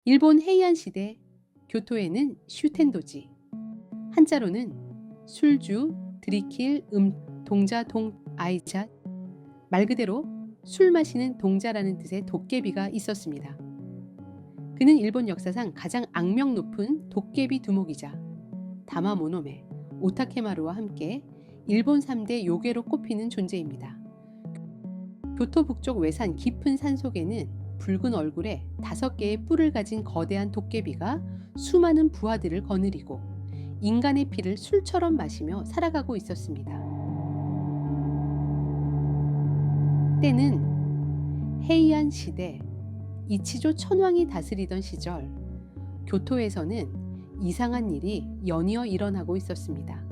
일본 헤이안 시대 교토에는 슈텐도지, 한자로는 술주, 드리킬, 동자, 아이자, 말 그대로 술 마시는 동자라는 뜻의 도깨비가 있었습니다. 그는 일본 역사상 가장 악명 높은 도깨비 두목이자 다마모노메, 오타케마루와 함께 일본 3대 요괴로 꼽히는 존재입니다. 교토 북쪽 외산 깊은 산속에는 붉은 얼굴에 5개의 뿔을 가진 거대한 도깨비가 수많은 부하들을 거느리고 인간의 피를 술처럼 마시며 살아가고 있었습니다. 때는 헤이안 시대, 이치조 천황이 다스리던 시절, 교토에서는 이상한 일이 연이어 일어나고 있었습니다.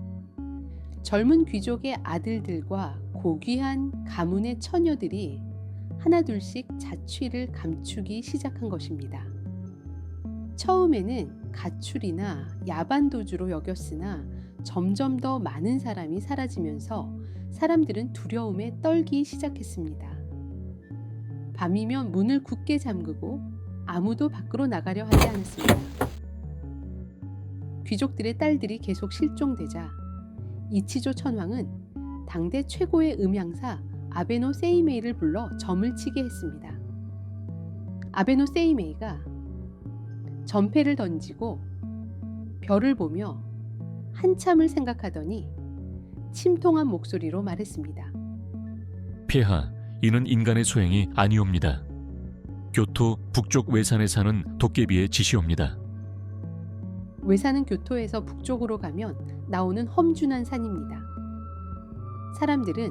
젊은 귀족의 아들들과 고귀한 가문의 처녀들이 하나둘씩 자취를 감추기 시작한 것입니다. 처음에는 가출이나 야반도주로 여겼으나 점점 더 많은 사람이 사라지면서 사람들은 두려움에 떨기 시작했습니다. 밤이면 문을 굳게 잠그고 아무도 밖으로 나가려 하지 않았습니다. 귀족들의 딸들이 계속 실종되자 이치조 천황은 당대 최고의 음향사 아베노 세이메이를 불러 점을 치게 했습니다. 아베노 세이메이가 전패를 던지고 별을 보며 한참을 생각하더니 침통한 목소리로 말했습니다. 폐하, 이는 인간의 소행이 아니옵니다. 교토 북쪽 외산에 사는 도깨비의 짓이옵니다. 외산은 교토에서 북쪽으로 가면 나오는 험준한 산입니다. 사람들은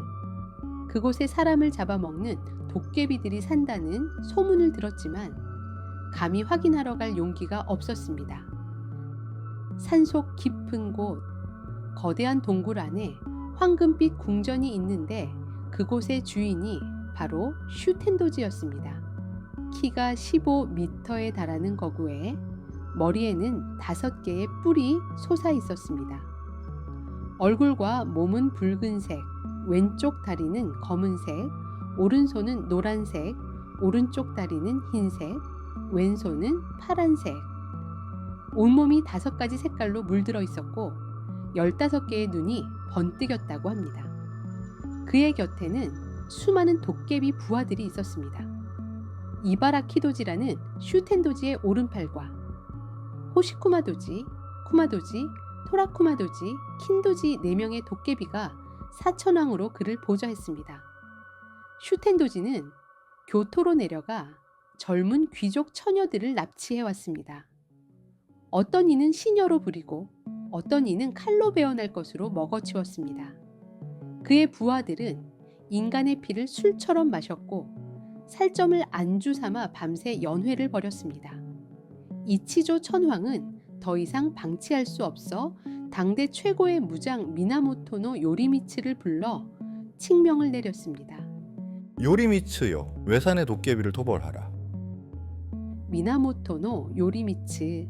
그곳에 사람을 잡아먹는 도깨비들이 산다는 소문을 들었지만 감히 확인하러 갈 용기가 없었습니다. 산속 깊은 곳, 거대한 동굴 안에 황금빛 궁전이 있는데 그곳의 주인이 바로 슈텐도지였습니다. 키가 15m에 달하는 거구에 머리에는 5개의 뿔이 솟아 있었습니다. 얼굴과 몸은 붉은색, 왼쪽 다리는 검은색, 오른손은 노란색, 오른쪽 다리는 흰색, 왼손은 파란색. 온몸이 5가지 색깔로 물들어 있었고 15개의 눈이 번뜩였다고 합니다. 그의 곁에는 수많은 도깨비 부하들이 있었습니다. 이바라키도지라는 슈텐도지의 오른팔과 호시쿠마도지, 쿠마도지, 토라쿠마도지, 킨도지 4명의 도깨비가 사천왕으로 그를 보좌했습니다. 슈텐도지는 교토로 내려가 젊은 귀족 처녀들을 납치해왔습니다. 어떤 이는 시녀로 부리고 어떤 이는 칼로 베어날 것으로 먹어치웠습니다. 그의 부하들은 인간의 피를 술처럼 마셨고 살점을 안주 삼아 밤새 연회를 벌였습니다. 이치조 천황은 더 이상 방치할 수 없어 당대 최고의 무장 미나모토노 요리미츠를 불러 칙명을 내렸습니다. 요리미츠여, 외산의 도깨비를 토벌하라. 미나모토노 요리미츠,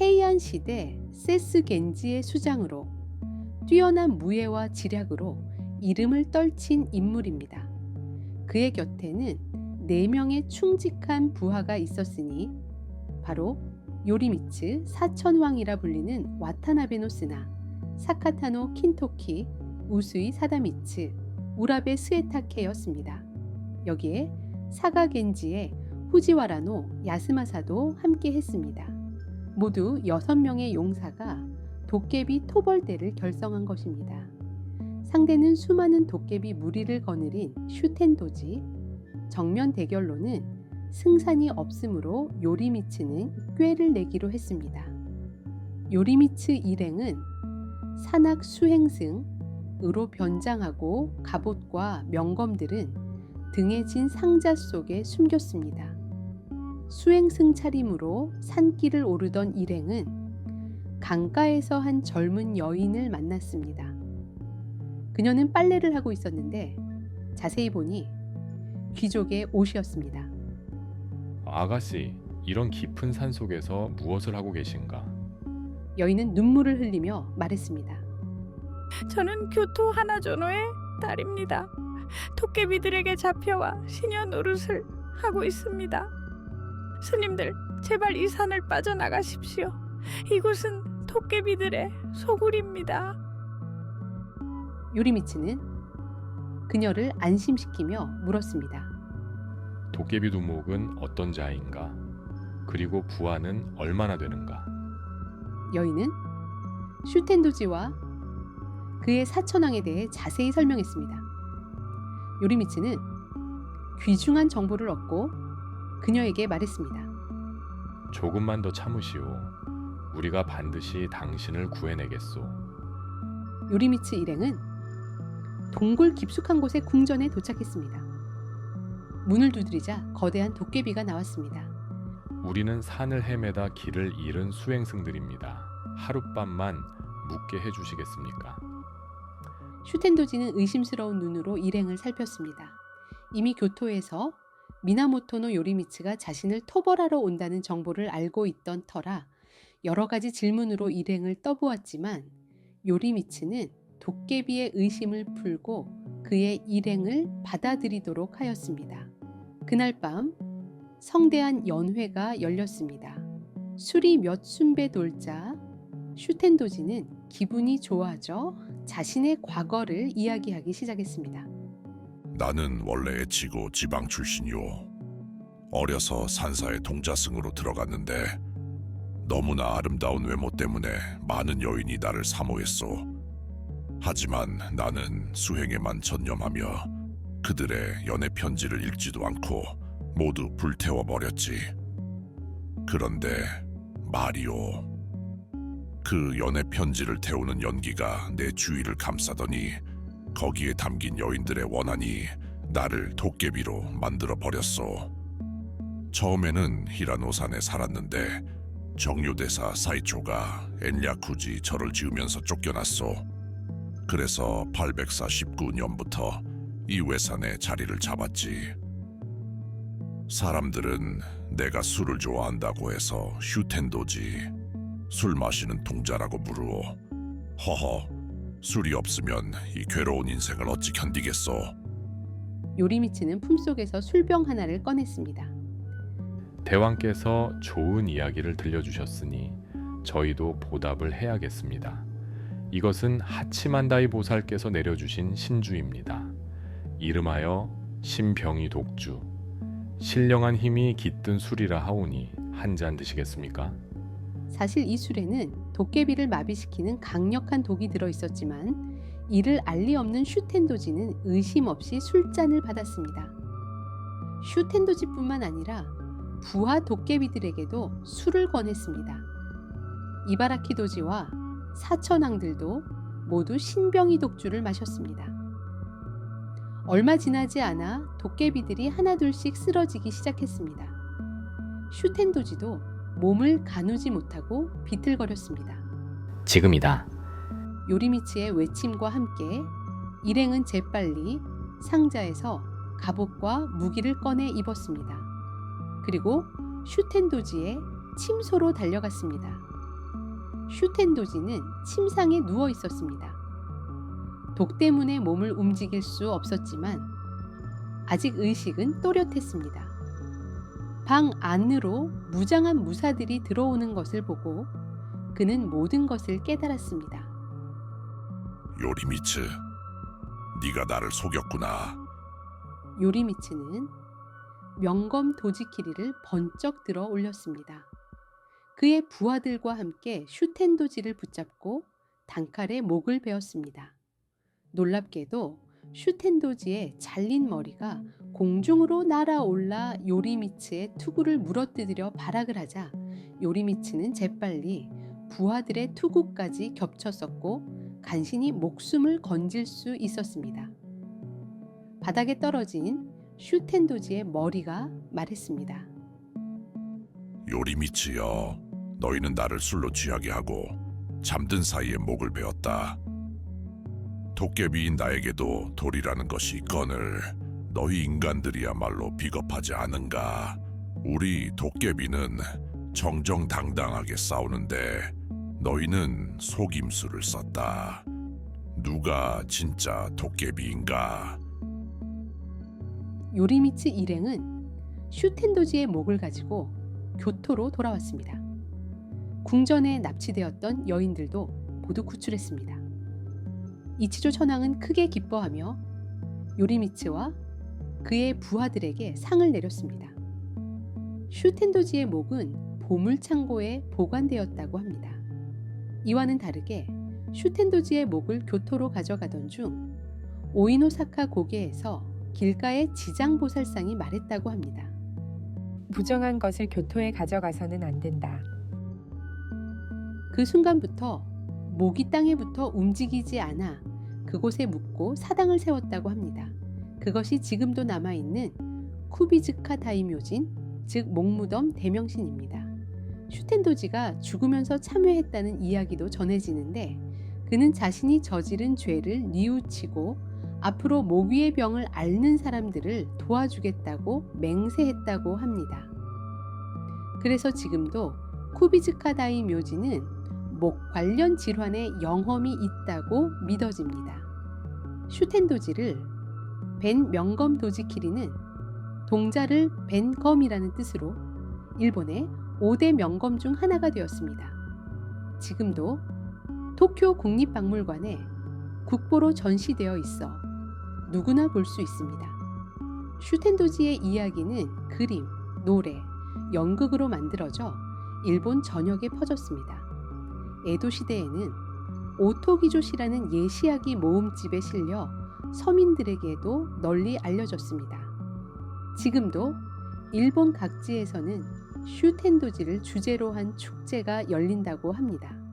헤이안 시대 세스 겐지의 수장으로 뛰어난 무예와 지략으로 이름을 떨친 인물입니다. 그의 곁에는 4명의 충직한 부하가 있었으니 바로 요리미츠 사천왕이라 불리는 와타나베노스나, 사카타노 킨토키, 우스이 사다미츠, 우라베 스에타케였습니다. 여기에 사가 겐지의 후지와라노 야스마사도 함께 했습니다. 모두 6명의 용사가 도깨비 토벌대를 결성한 것입니다. 상대는 수많은 도깨비 무리를 거느린 슈텐도지. 정면 대결로는 승산이 없으므로 요리미츠는 꾀를 내기로 했습니다. 요리미츠 일행은 산악 수행승으로 변장하고 갑옷과 명검들은 등에 진 상자 속에 숨겼습니다. 수행승 차림으로 산길을 오르던 일행은 강가에서 한 젊은 여인을 만났습니다. 그녀는 빨래를 하고 있었는데 자세히 보니 귀족의 옷이었습니다. 아가씨, 이런 깊은 산 속에서 무엇을 하고 계신가? 여인은 눈물을 흘리며 말했습니다. 저는 교토 하나조노의 딸입니다. 도깨비들에게 잡혀와 시녀 노릇을 하고 있습니다. 스님들, 제발 이 산을 빠져나가십시오. 이곳은 도깨비들의 소굴입니다. 요리미츠는 그녀를 안심시키며 물었습니다. 도깨비 두목은 어떤 자인가? 그리고 부하는 얼마나 되는가? 여인은 슈텐도지와 그의 사천왕에 대해 자세히 설명했습니다. 요리미츠는 귀중한 정보를 얻고 그녀에게 말했습니다. 조금만 더 참으시오. 우리가 반드시 당신을 구해내겠소. 요리미츠 일행은 동굴 깊숙한 곳의 궁전에 도착했습니다. 문을 두드리자 거대한 도깨비가 나왔습니다. 우리는 산을 헤매다 길을 잃은 수행승들입니다. 하룻밤만 묵게 해주시겠습니까? 슈텐도지는 의심스러운 눈으로 일행을 살폈습니다. 이미 교토에서 미나모토노 요리미츠가 자신을 토벌하러 온다는 정보를 알고 있던 터라 여러 가지 질문으로 일행을 떠보았지만 요리미츠는 도깨비의 의심을 풀고 그의 일행을 받아들이도록 하였습니다. 그날 밤 성대한 연회가 열렸습니다. 술이 몇 순배 돌자 슈텐도지는 기분이 좋아져 자신의 과거를 이야기하기 시작했습니다. 나는 원래 애치고 지방 출신이오. 어려서 산사의 동자승으로 들어갔는데 너무나 아름다운 외모 때문에 많은 여인이 나를 사모했소. 하지만 나는 수행에만 전념하며 그들의 연애 편지를 읽지도 않고 모두 불태워버렸지. 그런데 말이오. 그 연애 편지를 태우는 연기가 내 주위를 감싸더니 거기에 담긴 여인들의 원한이 나를 도깨비로 만들어 버렸소. 처음에는 히라노산에 살았는데 정유대사 사이초가 엔야쿠지 절을 지으면서 쫓겨났소. 그래서 849년부터 이 외산에 자리를 잡았지. 사람들은 내가 술을 좋아한다고 해서 슈텐도지, 술 마시는 동자라고 부르오. 허허, 술이 없으면 이 괴로운 인생을 어찌 견디겠소. 요리미츠는 품속에서 술병 하나를 꺼냈습니다. 대왕께서 좋은 이야기를 들려주셨으니 저희도 보답을 해야겠습니다. 이것은 하치만다이 보살께서 내려주신 신주입니다. 이름하여 신병이 독주. 신령한 힘이 깃든 술이라 하오니 한 잔 드시겠습니까? 사실 이 술에는 도깨비를 마비시키는 강력한 독이 들어있었지만 이를 알 리 없는 슈텐도지는 의심 없이 술잔을 받았습니다. 슈텐도지뿐만 아니라 부하 도깨비들에게도 술을 권했습니다. 이바라키 도지와 사천왕들도 모두 신병이 독주를 마셨습니다. 얼마 지나지 않아 도깨비들이 하나둘씩 쓰러지기 시작했습니다. 슈텐도지도 몸을 가누지 못하고 비틀거렸습니다. 지금이다. 요리미츠의 외침과 함께 일행은 재빨리 상자에서 갑옷과 무기를 꺼내 입었습니다. 그리고 슈텐도지의 침소로 달려갔습니다. 슈텐도지는 침상에 누워 있었습니다. 독 때문에 몸을 움직일 수 없었지만 아직 의식은 또렷했습니다. 방 안으로 무장한 무사들이 들어오는 것을 보고 그는 모든 것을 깨달았습니다. 요리미츠, 네가 나를 속였구나. 요리미츠는 명검 도지키리를 번쩍 들어 올렸습니다. 그의 부하들과 함께 슈텐도지를 붙잡고 단칼에 목을 베었습니다. 놀랍게도 슈텐도지의 잘린 머리가 공중으로 날아올라 요리미츠의 투구를 물어뜯으려 발악을 하자 요리미츠는 재빨리 부하들의 투구까지 겹쳤었고 간신히 목숨을 건질 수 있었습니다. 바닥에 떨어진 슈텐도지의 머리가 말했습니다. 요리미츠여, 너희는 나를 술로 취하게 하고 잠든 사이에 목을 베었다. 도깨비인 나에게도 돌이라는 것이 있거늘 너희 인간들이야말로 비겁하지 않은가. 우리 도깨비는 정정당당하게 싸우는데 너희는 속임수를 썼다. 누가 진짜 도깨비인가? 요리미츠 일행은 슈텐도지의 목을 가지고 교토로 돌아왔습니다. 궁전에 납치되었던 여인들도 모두 구출했습니다. 이치조 천황은 크게 기뻐하며 요리미츠와 그의 부하들에게 상을 내렸습니다. 슈텐도지의 목은 보물창고에 보관되었다고 합니다. 이와는 다르게 슈텐도지의 목을 교토로 가져가던 중 오이노사카 고개에서 길가의 지장보살상이 말했다고 합니다. 부정한 것을 교토에 가져가서는 안 된다. 그 순간부터 목이 땅에 붙어 움직이지 않아 그곳에 묻고 사당을 세웠다고 합니다. 그것이 지금도 남아있는 쿠비즈카 다이묘진, 즉 목무덤 대명신입니다. 슈텐도지가 죽으면서 참회했다는 이야기도 전해지는데 그는 자신이 저지른 죄를 뉘우치고 앞으로 모기의 병을 앓는 사람들을 도와주겠다고 맹세했다고 합니다. 그래서 지금도 쿠비즈카다이 묘지는 목 관련 질환에 영험이 있다고 믿어집니다. 슈텐도지를 벤 명검 도지키리는 동자를 벤검이라는 뜻으로 일본의 5대 명검 중 하나가 되었습니다. 지금도 도쿄 국립박물관에 국보로 전시되어 있어 누구나 볼 수 있습니다. 슈텐도지의 이야기는 그림, 노래, 연극으로 만들어져 일본 전역에 퍼졌습니다. 에도 시대에는 오토기조시라는 예시야기 모음집에 실려 서민들에게도 널리 알려졌습니다. 지금도 일본 각지에서는 슈텐도지를 주제로 한 축제가 열린다고 합니다.